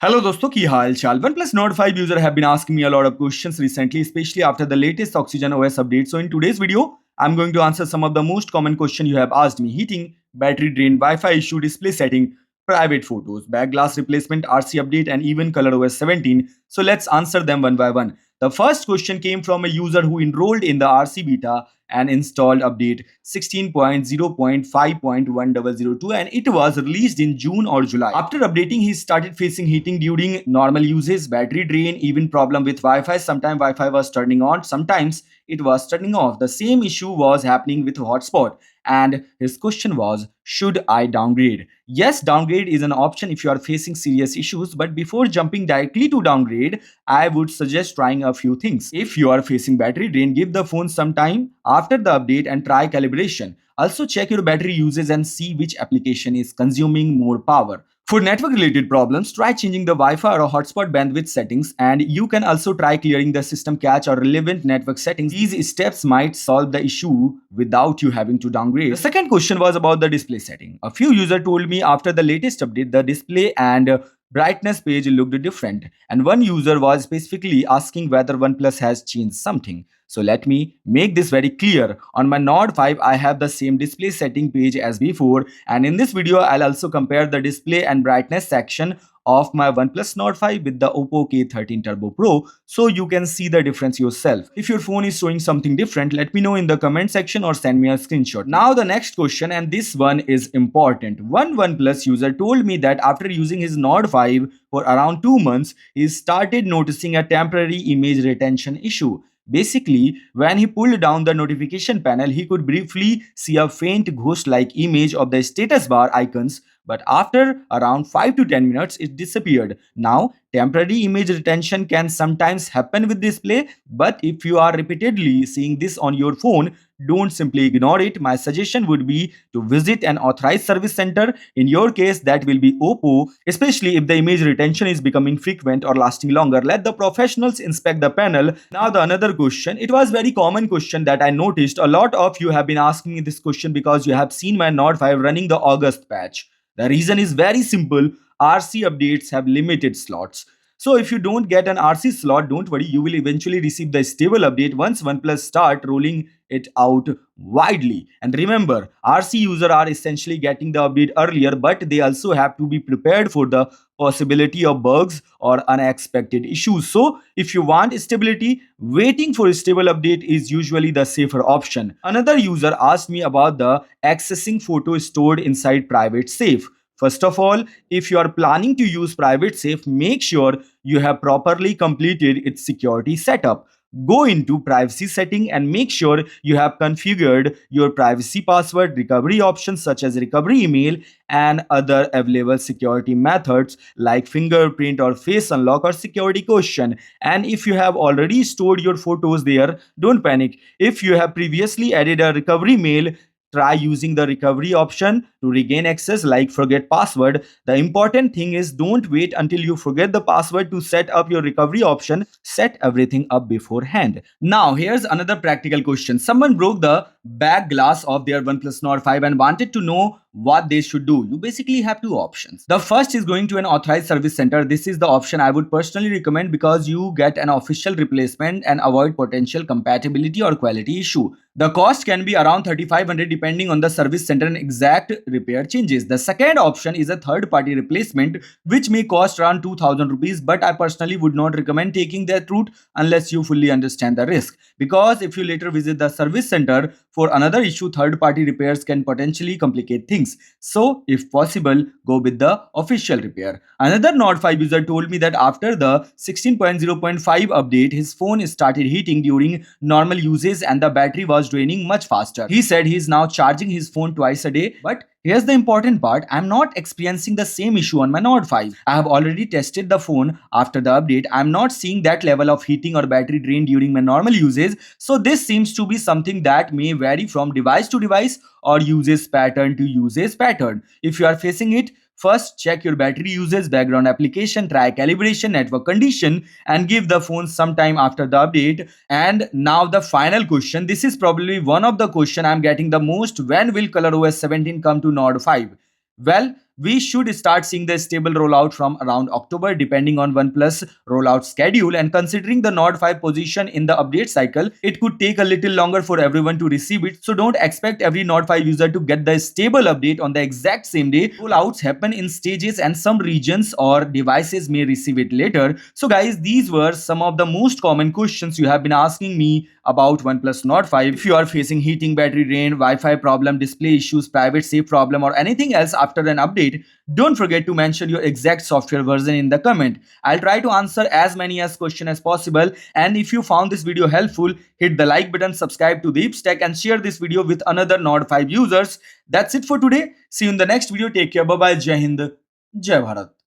Hello दोस्तों की हाल चाल OnePlus Nord 5 user have been asking me a lot of questions recently, especially after the latest Oxygen OS update. So in today's video, I'm going to answer some of the most common questions you have asked me: heating, battery drain, Wi-Fi issue, display setting, private photos, back glass replacement, RC update, and even ColorOS 17. So let's answer them one by one. The first question came from a user who enrolled in the RC beta and installed update 16.0.5.1002, and it was released in June or July. After updating, he started facing heating during normal usage, battery drain, even problem with Wi-Fi. Sometimes Wi-Fi was turning on, sometimes it was turning off. The same issue was happening with hotspot, and his question was, should I downgrade? Yes, downgrade is an option if you are facing serious issues, but before jumping directly to downgrade, I would suggest trying a few things. If you are facing battery drain, give the phone some time after the update and try calibration. Also check your battery usage and see which application is consuming more power. For network related problems, try changing the Wi-Fi or hotspot bandwidth settings, and you can also try clearing the system cache or relevant network settings. These steps might solve the issue without you having to downgrade. The second question was about the display setting. A few users told me after the latest update, the display and brightness page looked different, and one user was specifically asking whether OnePlus has changed something. So let me make this very clear. On my Nord 5, I have the same display setting page as before, and in this video, I'll also compare the display and brightness section of my OnePlus Nord 5 with the Oppo K13 Turbo Pro, so you can see the difference yourself. If your phone is showing something different, let me know in the comment section or send me a screenshot. Now the next question, and this one is important. One OnePlus user told me that after using his Nord 5 for around 2 months, he started noticing a temporary image retention issue. Basically, when he pulled down the notification panel, he could briefly see a faint ghost-like image of the status bar icons, but after around 5 to 10 minutes, it disappeared. Now, temporary image retention can sometimes happen with display, but if you are repeatedly seeing this on your phone, don't simply ignore it. My suggestion would be to visit an authorized service center. In your case, that will be Oppo, especially if the image retention is becoming frequent or lasting longer. Let the professionals inspect the panel. Now the another question. It was very common question that I noticed. A lot of you have been asking me this question because you have seen my Nord 5 running the August patch. The reason is very simple. RC updates have limited slots. So if you don't get an RC slot, don't worry, you will eventually receive the stable update once OnePlus start rolling it out widely. And remember, RC users are essentially getting the update earlier, but they also have to be prepared for the possibility of bugs or unexpected issues. So if you want stability, waiting for a stable update is usually the safer option. Another user asked me about the accessing photos stored inside private safe. First of all, if you are planning to use private safe, make sure you have properly completed its security setup. Go into privacy setting and make sure you have configured your privacy password, recovery options such as recovery email, and other available security methods like fingerprint or face unlock or security question. And if you have already stored your photos there, don't panic. If you have previously added a recovery mail, try using the recovery option to regain access, like forget password. The important thing is don't wait until you forget the password to set up your recovery option. Set everything up beforehand. Now here's another practical question. Someone broke the back glass of their OnePlus Nord 5 and wanted to know what they should do. You basically have two options. The first is going to an authorized service center. This is the option I would personally recommend because you get an official replacement and avoid potential compatibility or quality issue. The cost can be around 3,500 depending on the service center and exact repair changes. The second option is a third party replacement which may cost around 2,000 rupees, but I personally would not recommend taking that route unless you fully understand the risk, because if you later visit the service center for another issue, third party repairs can potentially complicate things. So if possible, go with the official repair. Another Nord 5 user told me that after the 16.0.5 update, his phone started heating during normal usage and the battery was draining much faster. He said he is now charging his phone twice a day, but here's the important part. I'm not experiencing the same issue on my Nord 5. I have already tested the phone after the update. I'm not seeing that level of heating or battery drain during my normal usage. So this seems to be something that may vary from device to device or usage pattern to usage pattern. If you are facing it, first check your battery usage, background application, try calibration, network condition, and give the phone some time after the update. And now the final question. This is probably one of the question I'm getting the most. When will ColorOS 17 come to Nord 5? Well, we should start seeing the stable rollout from around October, depending on OnePlus rollout schedule. And considering the Nord 5 position in the update cycle, it could take a little longer for everyone to receive it. So don't expect every Nord 5 user to get the stable update on the exact same day. Rollouts happen in stages, and some regions or devices may receive it later. So guys, these were some of the most common questions you have been asking me about OnePlus Nord 5. If you are facing heating, battery drain, Wi-Fi problem, display issues, private safe problem, or anything else after an update, don't forget to mention your exact software version in the comment. I'll try to answer as many as question as possible. And if you found this video helpful, hit the like button, subscribe to the Tech, and share this video with another Nord 5 users. That's it for today. See you in the next video. Take care. Bye bye. Jai Hind. Jai Bharat.